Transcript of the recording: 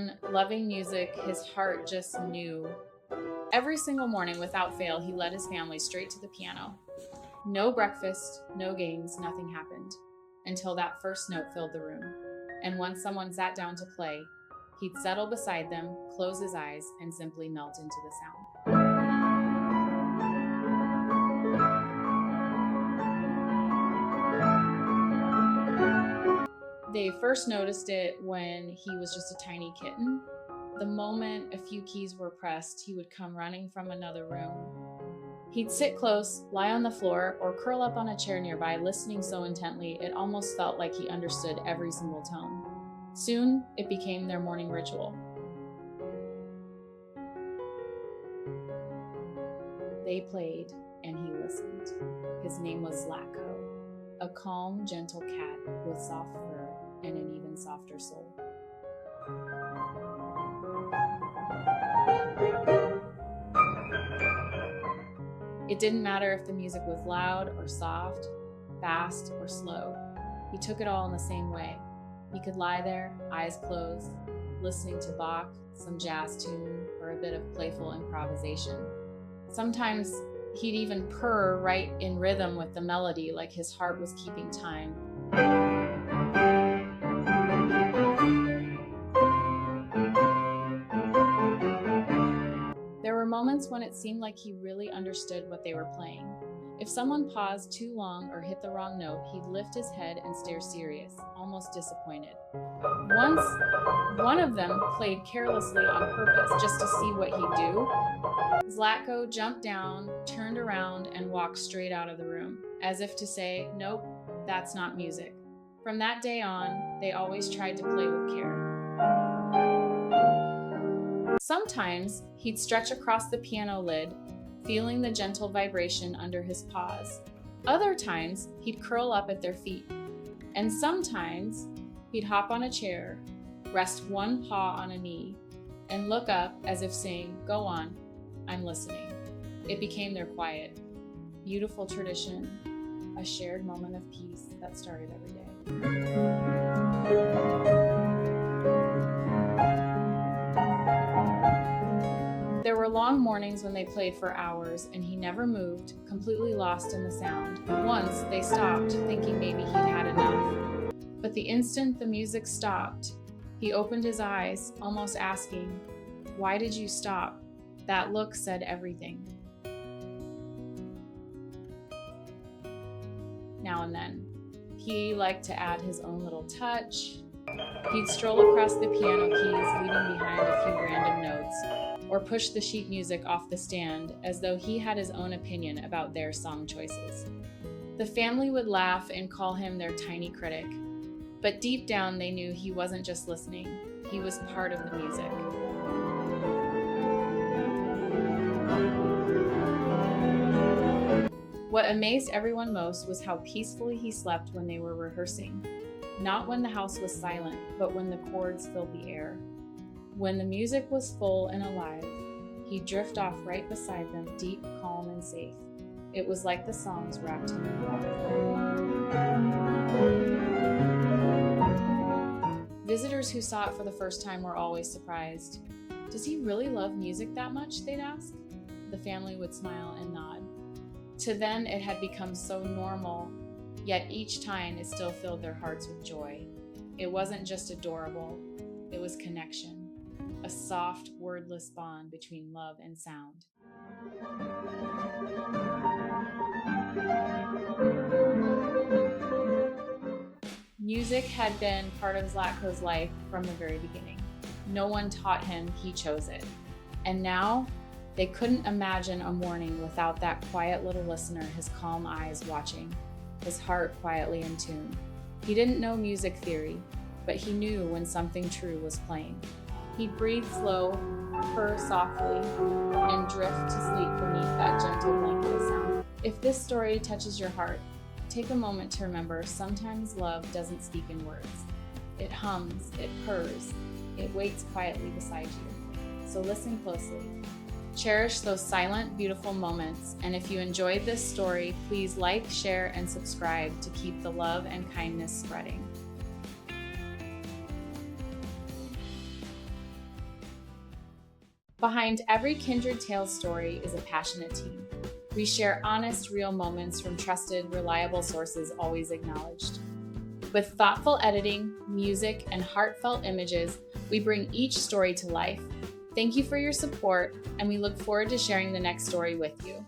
man loving music, his heart just knew. Every single morning, without fail, he led his family straight to the piano. No breakfast, no games, nothing happened, until that first note filled the room. And once someone sat down to play, he'd settle beside them, close his eyes, and simply melt into the sound. They first noticed it when he was just a tiny kitten. The moment a few keys were pressed, he would come running from another room. He'd sit close, lie on the floor, or curl up on a chair nearby, listening so intently it almost felt like he understood every single tone. Soon, it became their morning ritual. They played, and he listened. His name was Zlatco, a calm, gentle cat with soft fur and an even softer soul. It didn't matter if the music was loud or soft, fast or slow. He took it all in the same way. He could lie there, eyes closed, listening to Bach, some jazz tune, or a bit of playful improvisation. Sometimes he'd even purr right in rhythm with the melody, like his heart was keeping time. There were moments when it seemed like he really understood what they were playing. If someone paused too long or hit the wrong note, he'd lift his head and stare serious, almost disappointed. Once, one of them played carelessly on purpose just to see what he'd do. Zlatco jumped down, turned around, and walked straight out of the room, as if to say, "Nope, that's not music." From that day on, they always tried to play with care. Sometimes he'd stretch across the piano lid, feeling the gentle vibration under his paws. Other times, he'd curl up at their feet. And sometimes, he'd hop on a chair, rest one paw on a knee, and look up as if saying, "Go on, I'm listening." It became their quiet, beautiful tradition, a shared moment of peace that started every day. There were long mornings when they played for hours, and he never moved, completely lost in the sound. Once they stopped, thinking maybe he'd had enough. But the instant the music stopped, he opened his eyes, almost asking, "Why did you stop?" That look said everything. Now and then, he liked to add his own little touch. He'd stroll across the piano keys, leaving behind a few random notes, or push the sheet music off the stand as though he had his own opinion about their song choices. The family would laugh and call him their tiny critic, but deep down they knew he wasn't just listening, he was part of the music. What amazed everyone most was how peacefully he slept when they were rehearsing. Not when the house was silent, but when the chords filled the air. When the music was full and alive, he'd drift off right beside them, deep, calm, and safe. It was like the songs wrapped him in warmth. Visitors who saw it for the first time were always surprised. "Does he really love music that much?" they'd ask. The family would smile and nod. To them, it had become so normal, yet each time it still filled their hearts with joy. It wasn't just adorable, it was connection. A soft, wordless bond between love and sound. Music had been part of Zlatco's life from the very beginning. No one taught him, he chose it. And now, they couldn't imagine a morning without that quiet little listener, his calm eyes watching, his heart quietly in tune. He didn't know music theory, but he knew when something true was playing. He'd breathe slow, purr softly, and drift to sleep beneath that gentle blanket of sound. If this story touches your heart, take a moment to remember sometimes love doesn't speak in words. It hums, it purrs, it waits quietly beside you. So listen closely. Cherish those silent, beautiful moments, and if you enjoyed this story, please like, share, and subscribe to keep the love and kindness spreading. Behind every Kindred Tails story is a passionate team. We share honest, real moments from trusted, reliable sources always acknowledged. With thoughtful editing, music, and heartfelt images, we bring each story to life. Thank you for your support, and we look forward to sharing the next story with you.